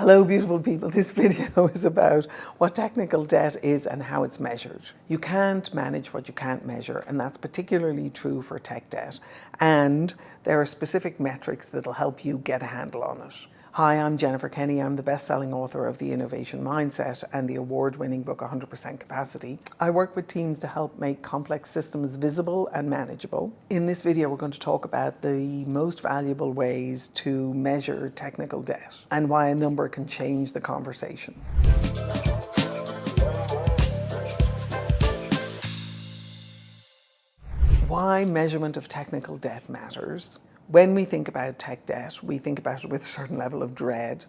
Hello beautiful people, this video is about what technical debt is and how it's measured. You can't manage what you can't measure, and that's particularly true for tech debt. And there are specific metrics that'll help you get a handle on it. Hi, I'm Jennifer Kenny. I'm the best-selling author of The Innovation Mindset and the award-winning book 100% Capacity. I work with teams to help make complex systems visible and manageable. In this video, we're going to talk about the most valuable ways to measure technical debt and why a number can change the conversation. Why measurement of technical debt matters. When we think about tech debt, we think about it with a certain level of dread,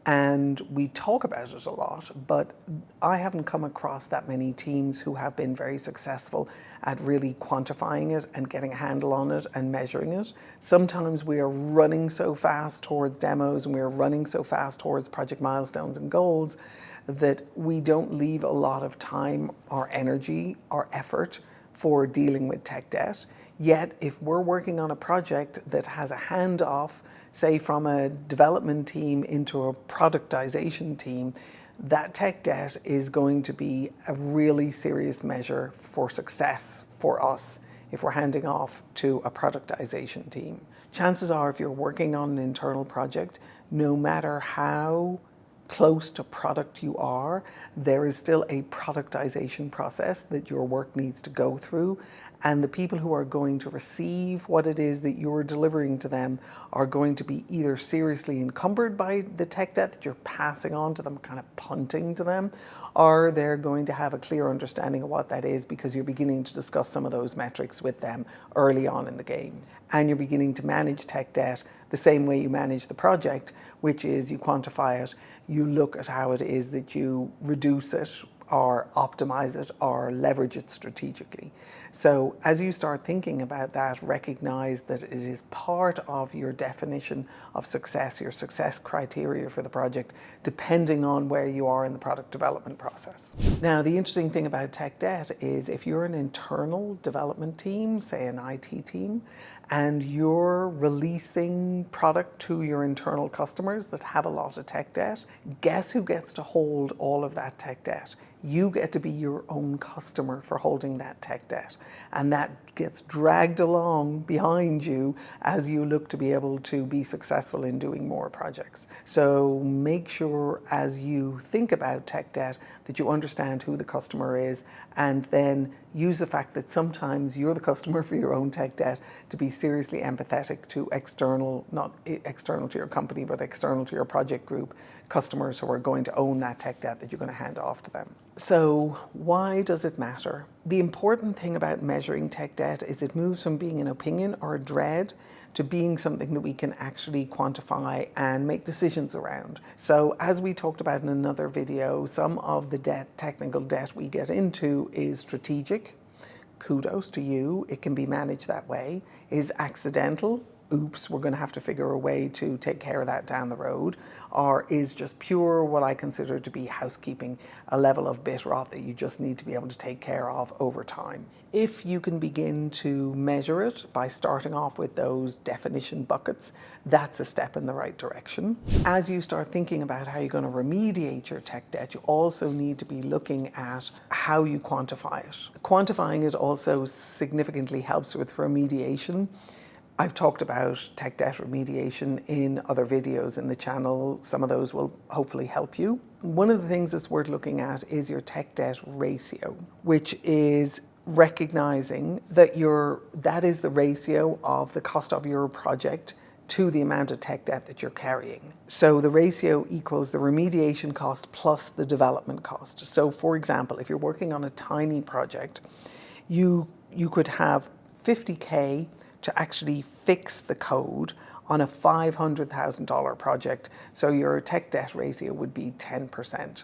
and we talk about it a lot, but I haven't come across that many teams who have been very successful at really quantifying it and getting a handle on it and measuring it. Sometimes we are running so fast towards demos and we are running so fast towards project milestones and goals that we don't leave a lot of time or energy or effort for dealing with tech debt. Yet, if we're working on a project that has a handoff, say from a development team into a productization team, that tech debt is going to be a really serious measure for success for us if we're handing off to a productization team. Chances are, if you're working on an internal project, no matter how close to product you are, there is still a productization process that your work needs to go through, and the people who are going to receive what it is that you're delivering to them are going to be either seriously encumbered by the tech debt that you're passing on to them, kind of punting to them, or they're going to have a clear understanding of what that is because you're beginning to discuss some of those metrics with them early on in the game. And you're beginning to manage tech debt the same way you manage the project, which is you quantify it, you look at how it is that you reduce it or optimize it or leverage it strategically. So as you start thinking about that, recognize that it is part of your definition of success, your success criteria for the project, depending on where you are in the product development process. Now, the interesting thing about tech debt is if you're an internal development team, say an IT team, and you're releasing product to your internal customers that have a lot of tech debt, guess who gets to hold all of that tech debt? You get to be your own customer for holding that tech debt. And that gets dragged along behind you as you look to be able to be successful in doing more projects. So make sure as you think about tech debt that you understand who the customer is, and then use the fact that sometimes you're the customer for your own tech debt to be seriously empathetic to external, not external to your company, but external to your project group, customers who are going to own that tech debt that you're going to hand off to them. So why does it matter? The important thing about measuring tech debt is it moves from being an opinion or a dread to being something that we can actually quantify and make decisions around. So as we talked about in another video, some of the technical debt we get into is strategic. Kudos to you, it can be managed that way. Is accidental. Oops, we're going to have to figure a way to take care of that down the road, or is just pure what I consider to be housekeeping, a level of bit rot that you just need to be able to take care of over time. If you can begin to measure it by starting off with those definition buckets, that's a step in the right direction. As you start thinking about how you're going to remediate your tech debt, you also need to be looking at how you quantify it. Quantifying it also significantly helps with remediation. I've talked about tech debt remediation in other videos in the channel. Some of those will hopefully help you. One of the things that's worth looking at is your tech debt ratio, which is recognizing that that is the ratio of the cost of your project to the amount of tech debt that you're carrying. So the ratio equals the remediation cost plus the development cost. So for example, if you're working on a tiny project, you could have 50K to actually fix the code on a $500,000 project. So your tech debt ratio would be 10%.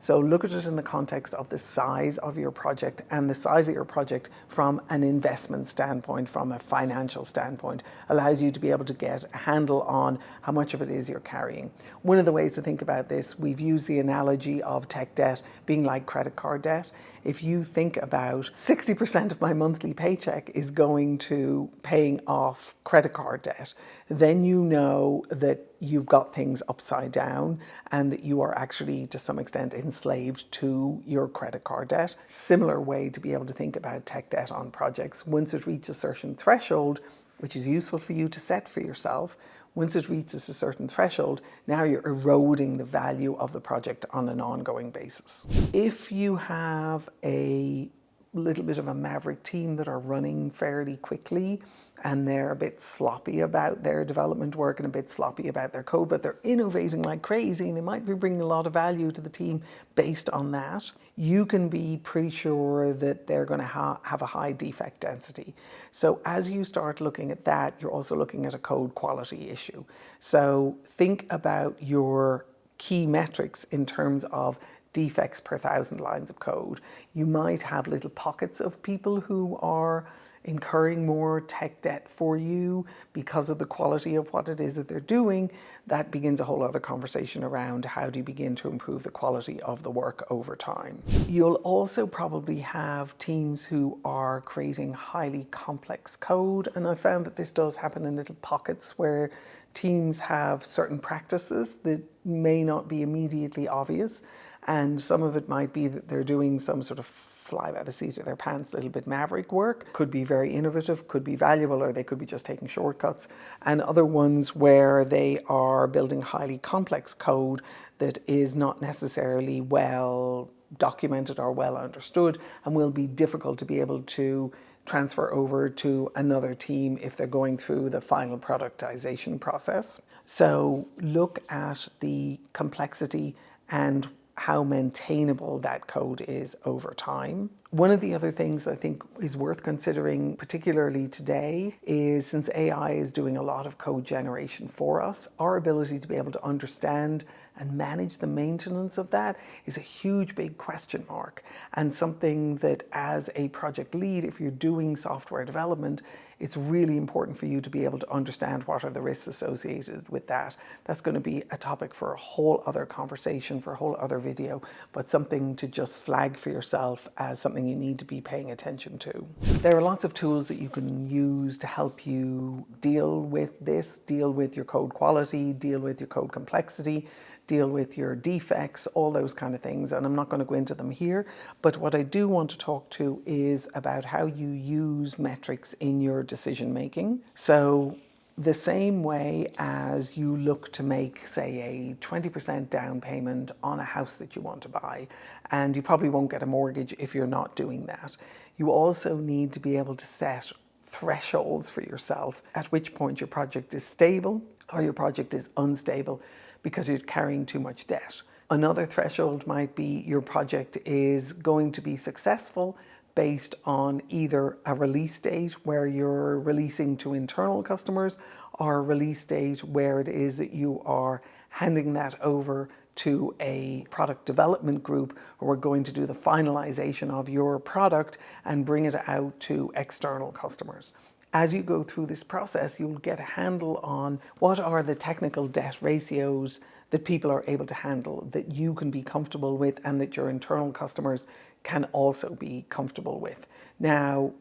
So look at it in the context of the size of your project and the size of your project from an investment standpoint, from a financial standpoint, allows you to be able to get a handle on how much of it is you're carrying. One of the ways to think about this, we've used the analogy of tech debt being like credit card debt. If you think about 60% of my monthly paycheck is going to paying off credit card debt, then you know that you've got things upside down and that you are actually to some extent enslaved to your credit card debt. Similar way to be able to think about tech debt on projects. Once it reaches a certain threshold, which is useful for you to set for yourself, once it reaches a certain threshold, now you're eroding the value of the project on an ongoing basis. If you have a little bit of a maverick team that are running fairly quickly and they're a bit sloppy about their development work and a bit sloppy about their code, but they're innovating like crazy and they might be bringing a lot of value to the team based on that, you can be pretty sure that they're going to have a high defect density. So as you start looking at that, you're also looking at a code quality issue. So think about your key metrics in terms of defects per 1,000 lines of code. You might have little pockets of people who are incurring more tech debt for you because of the quality of what it is that they're doing. That begins a whole other conversation around how do you begin to improve the quality of the work over time. You'll also probably have teams who are creating highly complex code, and I found that this does happen in little pockets where teams have certain practices that may not be immediately obvious, and some of it might be that they're doing some sort of fly by the seat of their pants, little bit maverick work. Could be very innovative, could be valuable, or they could be just taking shortcuts. And other ones where they are building highly complex code that is not necessarily well documented or well understood and will be difficult to be able to transfer over to another team if they're going through the final productization process. So look at the complexity and how maintainable that code is over time. One of the other things I think is worth considering, particularly today, is since AI is doing a lot of code generation for us, our ability to be able to understand and manage the maintenance of that is a huge big question mark, and something that as a project lead, if you're doing software development, it's really important for you to be able to understand what are the risks associated with that. That's going to be a topic for a whole other conversation, for a whole other video, but something to just flag for yourself as something you need to be paying attention to. There are lots of tools that you can use to help you deal with this, deal with your code quality, deal with your code complexity, deal with your defects, all those kind of things. And I'm not going to go into them here, but what I do want to talk to is about how you use metrics in your decision making. So the same way as you look to make, say, a 20% down payment on a house that you want to buy, and you probably won't get a mortgage if you're not doing that, you also need to be able to set thresholds for yourself at which point your project is stable or your project is unstable because you're carrying too much debt. Another threshold might be your project is going to be successful based on either a release date where you're releasing to internal customers or a release date where it is that you are handing that over to a product development group who are going to do the finalization of your product and bring it out to external customers. As you go through this process, you'll get a handle on what are the technical debt ratios that people are able to handle, that you can be comfortable with, and that your internal customers can also be comfortable with. Now,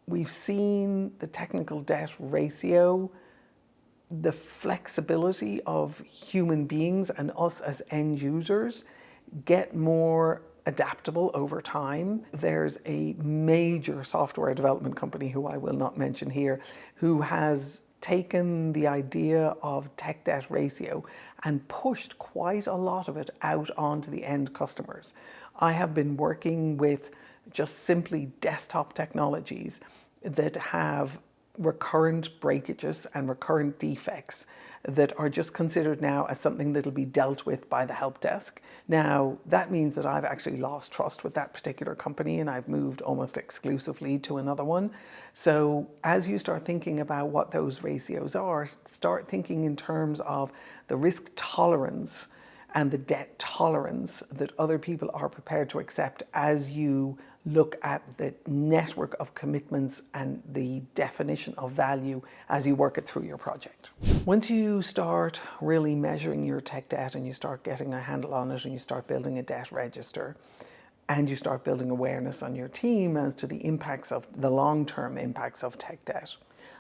we've seen the technical debt ratio, the flexibility of human beings and us as end users get more adaptable over time. There's a major software development company, who I will not mention here, who has taken the idea of tech debt ratio and pushed quite a lot of it out onto the end customers. I have been working with just simply desktop technologies that have recurrent breakages and recurrent defects that are just considered now as something that'll be dealt with by the help desk. Now, that means that I've actually lost trust with that particular company and I've moved almost exclusively to another one. So as you start thinking about what those ratios are, start thinking in terms of the risk tolerance and the debt tolerance that other people are prepared to accept as you look at the network of commitments and the definition of value as you work it through your project. Once you start really measuring your tech debt and you start getting a handle on it and you start building a debt register, and you start building awareness on your team as to the impacts of the long-term impacts of tech debt.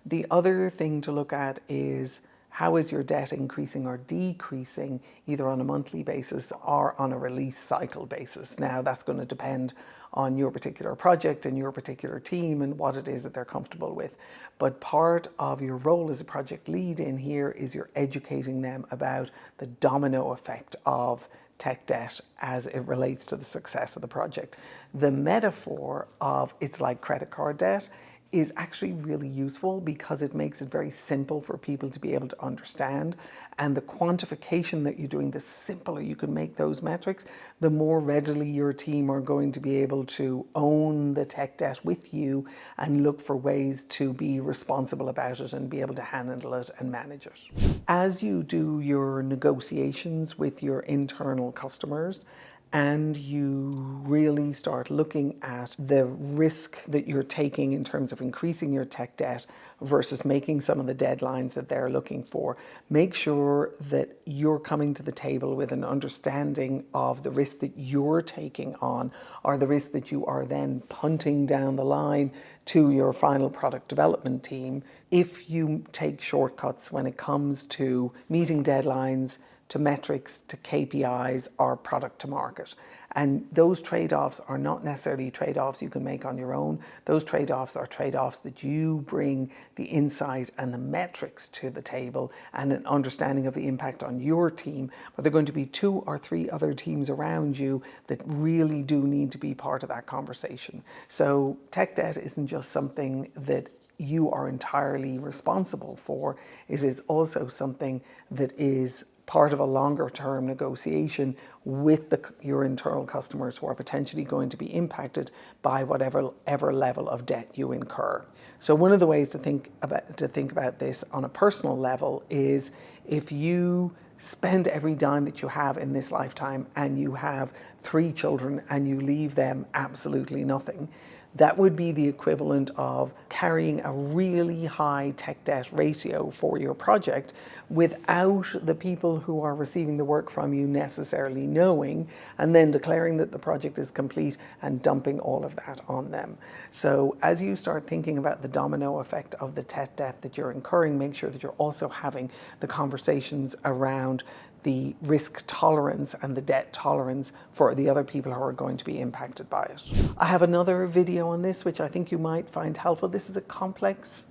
The other thing to look at is how is your debt increasing or decreasing, either on a monthly basis or on a release cycle basis. Now, that's going to depend on your particular project and your particular team and what it is that they're comfortable with. But part of your role as a project lead in here is you're educating them about the domino effect of tech debt as it relates to the success of the project. The metaphor of it's like credit card debt is actually really useful because it makes it very simple for people to be able to understand. And the quantification that you're doing, the simpler you can make those metrics, the more readily your team are going to be able to own the tech debt with you and look for ways to be responsible about it and be able to handle it and manage it. As you do your negotiations with your internal customers, and you really start looking at the risk that you're taking in terms of increasing your tech debt versus making some of the deadlines that they're looking for, make sure that you're coming to the table with an understanding of the risk that you're taking on or the risk that you are then punting down the line to your final product development team if you take shortcuts when it comes to meeting deadlines, to metrics, to KPIs, or product to market. And those trade-offs are not necessarily trade-offs you can make on your own. Those trade-offs are trade-offs that you bring the insight and the metrics to the table and an understanding of the impact on your team. But there are going to be 2 or 3 other teams around you that really do need to be part of that conversation. So tech debt isn't just something that you are entirely responsible for. It is also something that is part of a longer term negotiation with your internal customers who are potentially going to be impacted by whatever level of debt you incur. So one of the ways to think about this on a personal level is if you spend every dime that you have in this lifetime and you have 3 children and you leave them absolutely nothing, that would be the equivalent of carrying a really high tech debt ratio for your project without the people who are receiving the work from you necessarily knowing, and then declaring that the project is complete and dumping all of that on them. So as you start thinking about the domino effect of the tech debt that you're incurring, make sure that you're also having the conversations around the risk tolerance and the debt tolerance for the other people who are going to be impacted by it. I have another video on this which I think you might find helpful. This is a complex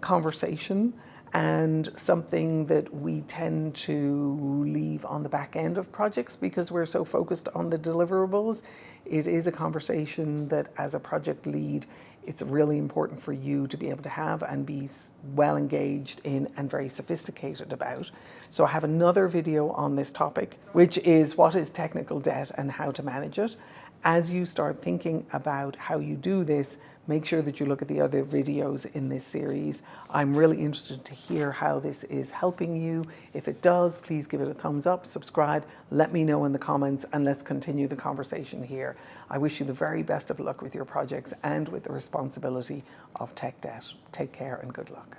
conversation and something that we tend to leave on the back end of projects because we're so focused on the deliverables. It is a conversation that as a project lead, it's really important for you to be able to have and be well engaged in and very sophisticated about. So I have another video on this topic, which is what is technical debt and how to manage it. As you start thinking about how you do this, make sure that you look at the other videos in this series. I'm really interested to hear how this is helping you. If it does, please give it a thumbs up, subscribe, let me know in the comments, and let's continue the conversation here. I wish you the very best of luck with your projects and with the responsibility of tech debt. Take care and good luck.